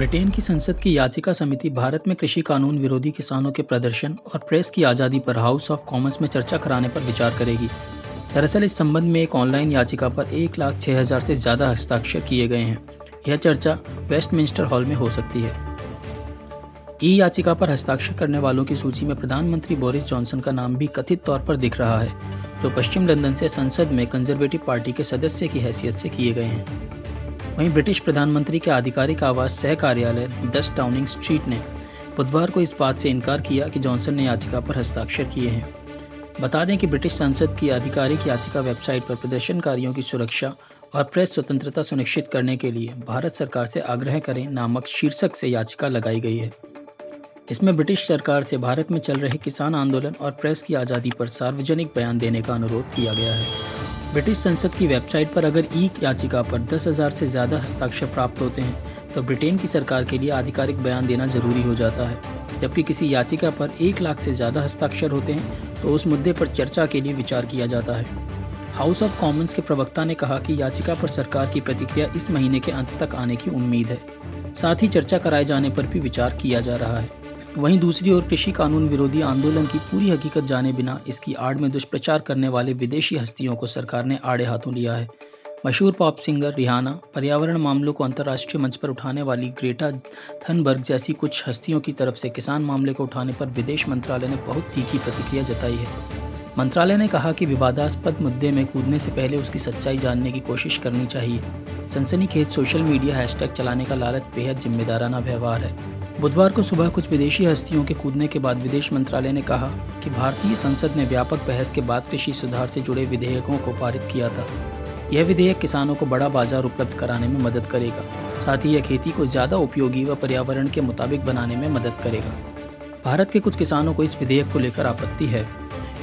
Britain की संसद की याचिका समिति भारत में कृषि कानून विरोधी किसानों के प्रदर्शन और प्रेस की आज़ादी पर हाउस ऑफ कॉमन्स में चर्चा कराने पर विचार करेगी। दरअसल इस संबंध में एक ऑनलाइन याचिका पर 1,06,000 से ज़्यादा हस्ताक्षर किए गए हैं। यह चर्चा वेस्टमिंस्टर हॉल में हो सकती है। ई याचिका पर हस्ताक्षर करने वालों की सूची में प्रधानमंत्री बोरिस जॉनसन का नाम भी कथित तौर पर दिख रहा है, जो पश्चिम लंदन से संसद में कंजर्वेटिव पार्टी के सदस्य की हैसियत से किए गए हैं। वहीं ब्रिटिश प्रधानमंत्री के आधिकारिक आवास सह कार्यालय 10 डाउनिंग स्ट्रीट ने बुधवार को इस बात से इनकार किया कि जॉनसन ने याचिका पर हस्ताक्षर किए हैं। बता दें कि ब्रिटिश संसद की आधिकारिक याचिका वेबसाइट पर प्रदर्शनकारियों की सुरक्षा और प्रेस स्वतंत्रता सुनिश्चित करने के लिए भारत सरकार से आग्रह करें नामक शीर्षक से याचिका लगाई गई है। इसमें ब्रिटिश सरकार से भारत में चल रहे किसान आंदोलन और प्रेस की आज़ादी पर सार्वजनिक बयान देने का अनुरोध किया गया है। ब्रिटिश संसद की वेबसाइट पर अगर ई याचिका पर 10,000 से ज़्यादा हस्ताक्षर प्राप्त होते हैं तो ब्रिटेन की सरकार के लिए आधिकारिक बयान देना जरूरी हो जाता है, जबकि किसी याचिका पर 1 लाख से ज़्यादा हस्ताक्षर होते हैं तो उस मुद्दे पर चर्चा के लिए विचार किया जाता है। हाउस ऑफ कॉमन्स के प्रवक्ता ने कहा कि याचिका पर सरकार की प्रतिक्रिया इस महीने के अंत तक आने की उम्मीद है। साथ ही चर्चा कराए जाने पर भी विचार किया जा रहा है। वहीं दूसरी ओर कृषि कानून विरोधी आंदोलन की पूरी हकीकत जाने बिना इसकी आड़ में दुष्प्रचार करने वाले विदेशी हस्तियों को सरकार ने आड़े हाथों लिया है। मशहूर पॉप सिंगर रिहाना, पर्यावरण मामलों को अंतर्राष्ट्रीय मंच पर उठाने वाली ग्रेटा थनबर्ग जैसी कुछ हस्तियों की तरफ से किसान मामले को उठाने पर विदेश मंत्रालय ने बहुत तीखी प्रतिक्रिया जताई है। मंत्रालय ने कहा कि विवादास्पद मुद्दे में कूदने से पहले उसकी सच्चाई जानने की कोशिश करनी चाहिए। सनसनीखेज सोशल मीडिया हैशटैग चलाने का लालच बेहद जिम्मेदाराना व्यवहार है। बुधवार को सुबह कुछ विदेशी हस्तियों के कूदने के बाद विदेश मंत्रालय ने कहा कि भारतीय संसद ने व्यापक बहस के बाद कृषि सुधार से जुड़े विधेयकों को पारित किया था। यह विधेयक किसानों को बड़ा बाजार उपलब्ध कराने में मदद करेगा, साथ ही यह खेती को ज़्यादा उपयोगी व पर्यावरण के मुताबिक बनाने में मदद करेगा। भारत के कुछ किसानों को इस विधेयक को लेकर आपत्ति है।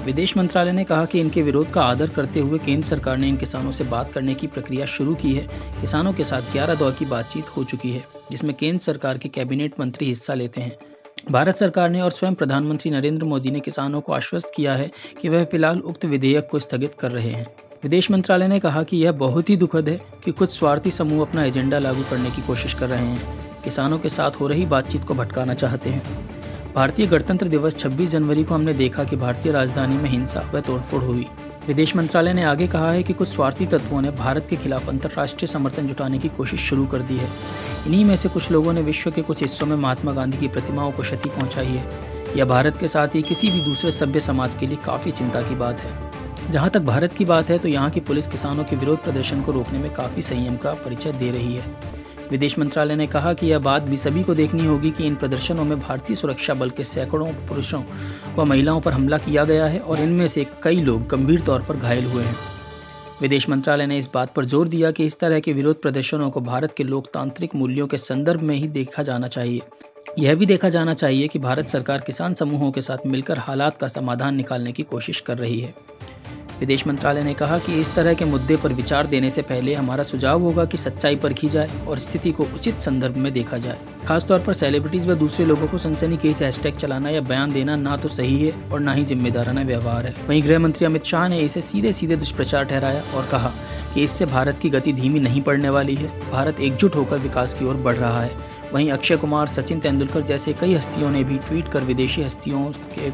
विदेश मंत्रालय ने कहा कि इनके विरोध का आदर करते हुए केंद्र सरकार ने इन किसानों से बात करने की प्रक्रिया शुरू की है। किसानों के साथ 11 दौर की बातचीत हो चुकी है, जिसमें केंद्र सरकार के कैबिनेट मंत्री हिस्सा लेते हैं। भारत सरकार ने और स्वयं प्रधानमंत्री नरेंद्र मोदी ने किसानों को आश्वस्त किया है कि वह फिलहाल उक्त विधेयक को स्थगित कर रहे हैं। विदेश मंत्रालय ने कहा कि यह बहुत ही दुखद है कि कुछ स्वार्थी समूह अपना एजेंडा लागू करने की कोशिश कर रहे हैं, किसानों के साथ हो रही बातचीत को भटकाना चाहते हैं। भारतीय गणतंत्र दिवस 26 जनवरी को हमने देखा कि भारतीय राजधानी में हिंसा व तोड़फोड़ हुई। विदेश मंत्रालय ने आगे कहा है कि कुछ स्वार्थी तत्वों ने भारत के खिलाफ अंतर्राष्ट्रीय समर्थन जुटाने की कोशिश शुरू कर दी है। इन्हीं में से कुछ लोगों ने विश्व के कुछ हिस्सों में महात्मा गांधी की प्रतिमाओं को क्षति पहुंचाई है। यह भारत के साथ ही किसी भी दूसरे सभ्य समाज के लिए काफ़ी चिंता की बात है। जहां तक भारत की बात है तो यहाँ की पुलिस किसानों के विरोध प्रदर्शन को रोकने में काफ़ी संयम का परिचय दे रही है। विदेश मंत्रालय ने कहा कि यह बात भी सभी को देखनी होगी कि इन प्रदर्शनों में भारतीय सुरक्षा बल के सैकड़ों पुरुषों व महिलाओं पर हमला किया गया है और इनमें से कई लोग गंभीर तौर पर घायल हुए हैं। विदेश मंत्रालय ने इस बात पर जोर दिया कि इस तरह के विरोध प्रदर्शनों को भारत के लोकतांत्रिक मूल्यों के संदर्भ में ही देखा जाना चाहिए। यह भी देखा जाना चाहिए कि भारत सरकार किसान समूहों के साथ मिलकर हालात का समाधान निकालने की कोशिश कर रही है। विदेश मंत्रालय ने कहा कि इस तरह के मुद्दे पर विचार देने से पहले हमारा सुझाव होगा कि सच्चाई परखी जाए और स्थिति को उचित संदर्भ में देखा जाए। खासतौर पर सेलिब्रिटीज व दूसरे लोगों को सनसनीखेज हैशटैग चलाना या बयान देना ना तो सही है और ना ही जिम्मेदाराना व्यवहार है। वहीं गृह मंत्री अमित शाह ने इसे सीधे सीधे दुष्प्रचार ठहराया और कहा कि इससे भारत की गति धीमी नहीं पड़ने वाली है। भारत एकजुट होकर विकास की ओर बढ़ रहा है। वहीं अक्षय कुमार, सचिन तेंदुलकर जैसे कई हस्तियों ने भी ट्वीट कर विदेशी हस्तियों के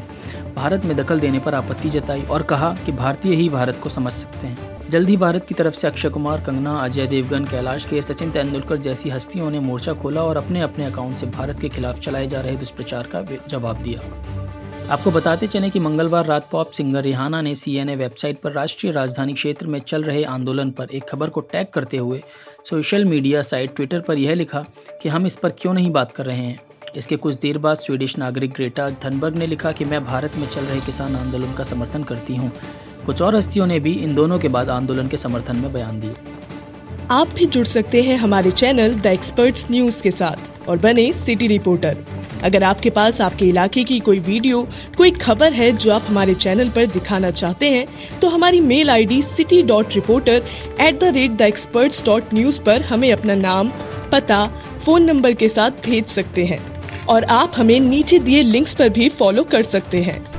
भारत में दखल देने पर आपत्ति जताई और कहा कि भारतीय ही भारत को समझ सकते हैं। जल्द ही भारत की तरफ से अक्षय कुमार, कंगना, अजय देवगन, कैलाश खेर, सचिन तेंदुलकर जैसी हस्तियों ने मोर्चा खोला और अपने अपने अकाउंट से भारत के खिलाफ चलाए जा रहे दुष्प्रचार का जवाब दिया। आपको बताते चलें कि मंगलवार रात पॉप सिंगर रिहाना ने CNN वेबसाइट पर राष्ट्रीय राजधानी क्षेत्र में चल रहे आंदोलन पर एक खबर को टैग करते हुए सोशल मीडिया साइट ट्विटर पर यह लिखा कि हम इस पर क्यों नहीं बात कर रहे हैं। इसके कुछ देर बाद स्वीडिश नागरिक ग्रेटा थनबर्ग ने लिखा कि मैं भारत में चल रहे किसान आंदोलन का समर्थन करती हूँ। कुछ और हस्तियों ने भी इन दोनों के बाद आंदोलन के समर्थन में बयान दिए। आप भी जुड़ सकते हैं हमारे चैनल द एक्सपर्ट्स न्यूज के साथ और बने सिटी रिपोर्टर। अगर आपके पास आपके इलाके की कोई वीडियो, कोई खबर है जो आप हमारे चैनल पर दिखाना चाहते हैं तो हमारी मेल ID city.reporter@theexperts.news पर हमें अपना नाम, पता, फोन नंबर के साथ भेज सकते हैं और आप हमें नीचे दिए लिंक्स पर भी फॉलो कर सकते हैं।